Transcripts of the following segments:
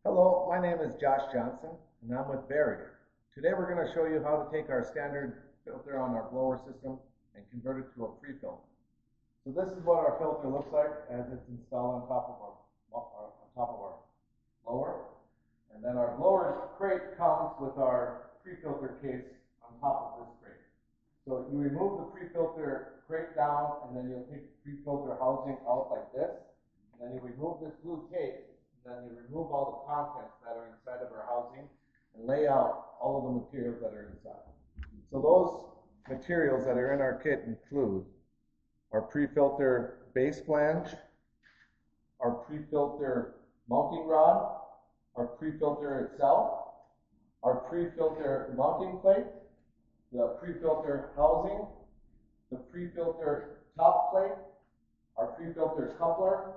Hello, my name is Josh Johnson, and I'm with Vari-Air. Today we're going to show you how to take our standard filter on our blower system and convert it to a pre-filter. So this is what our filter looks like as it's installed on top of our blower. And then our blower crate comes with our pre-filter case on top of this crate. So you remove the pre-filter crate down, and then you'll take the pre-filter housing out like this. And then you remove this blue tape. Then you remove all the contents that are inside of our housing and lay out all of the materials that are inside. So those materials that are in our kit include our pre-filter base flange, our pre-filter mounting rod, our pre-filter itself, our pre-filter mounting plate, the pre-filter housing, the pre-filter top plate, our pre-filter coupler,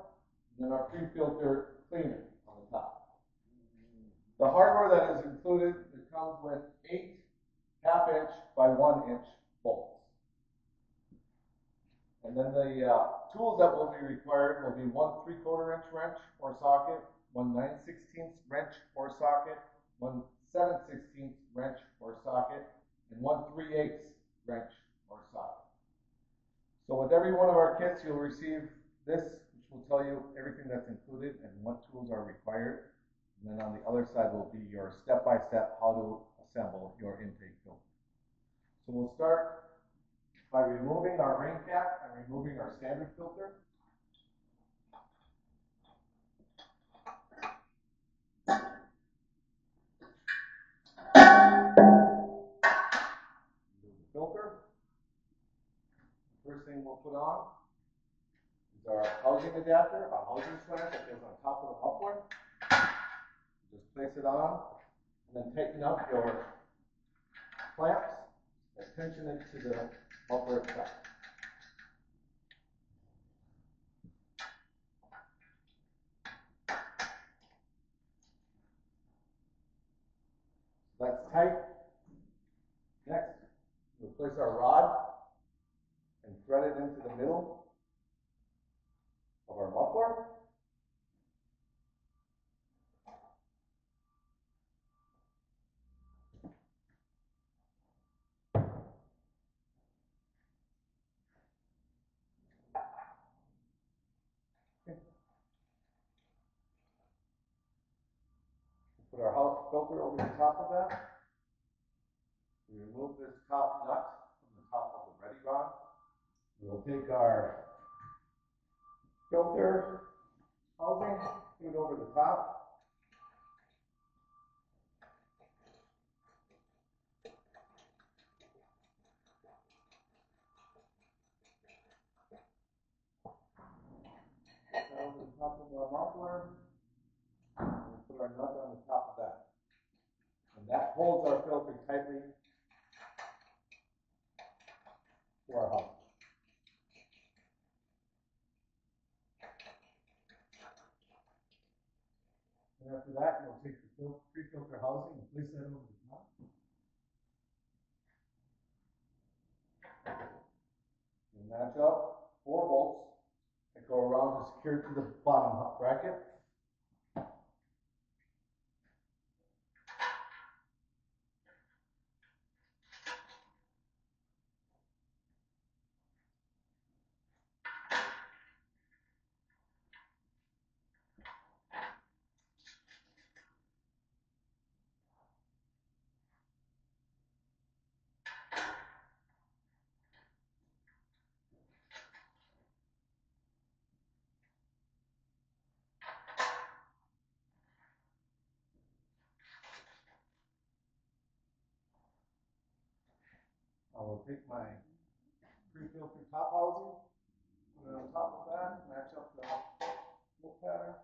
and then our pre-filter cleaner on the top. The hardware that is included, it comes with 8 half-inch by 1-inch bolts. And then the tools that will be required will be 1 3/4-inch wrench or socket, 1 9/16 wrench or socket, 1 7/16 wrench or socket, and 1 3/8 wrench or socket. So with every one of our kits, you'll receive this, which will tell you everything that's included and what tools are required. And then on the other side will be your step-by-step how to assemble your intake filter. So we'll start by removing our ring cap and removing our standard filter. Remove the filter. First thing we'll put on is our housing adapter, our housing flange that goes on top of the muffler. Just place it on, and then tighten up your clamps and tension it to the muffler itself. That's tight. Next, we'll place our rod and thread it into the middle of our muffler. Put our house filter over the top of that. We remove this top nut from the top of the ready rod. We'll take our filter housing, put it over the top. Put that over the top of our muffler. And put our nut on the top of that. And that holds our filter tightly to our housing. And after that, you'll take the pre-filter housing and place that over the top. And match up 4 bolts that go around to secure to the bottom bracket. I will take my pre-filter top housing, put it on top of that, match up the bolt pattern.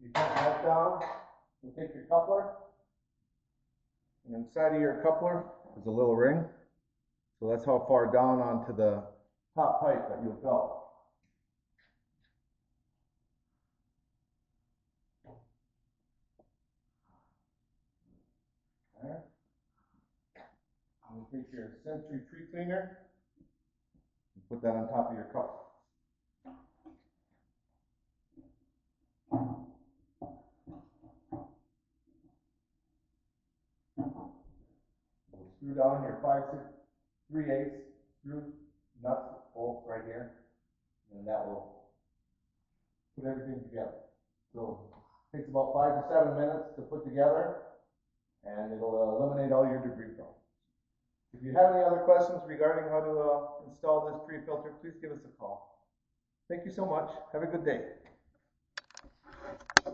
you come back down, you take your coupler, and inside of your coupler is a little ring. So that's how far down onto the top pipe that you'll go. There. And you take your Century tree cleaner and put that on top of your coupler. We'll screw down your 5/3/8 screw nuts, bolts right here, and that will put everything together. So it takes about 5 to 7 minutes to put together, and it'll eliminate all your debris from it. If you have any other questions regarding how to install this pre-filter, please give us a call. Thank you so much. Have a good day.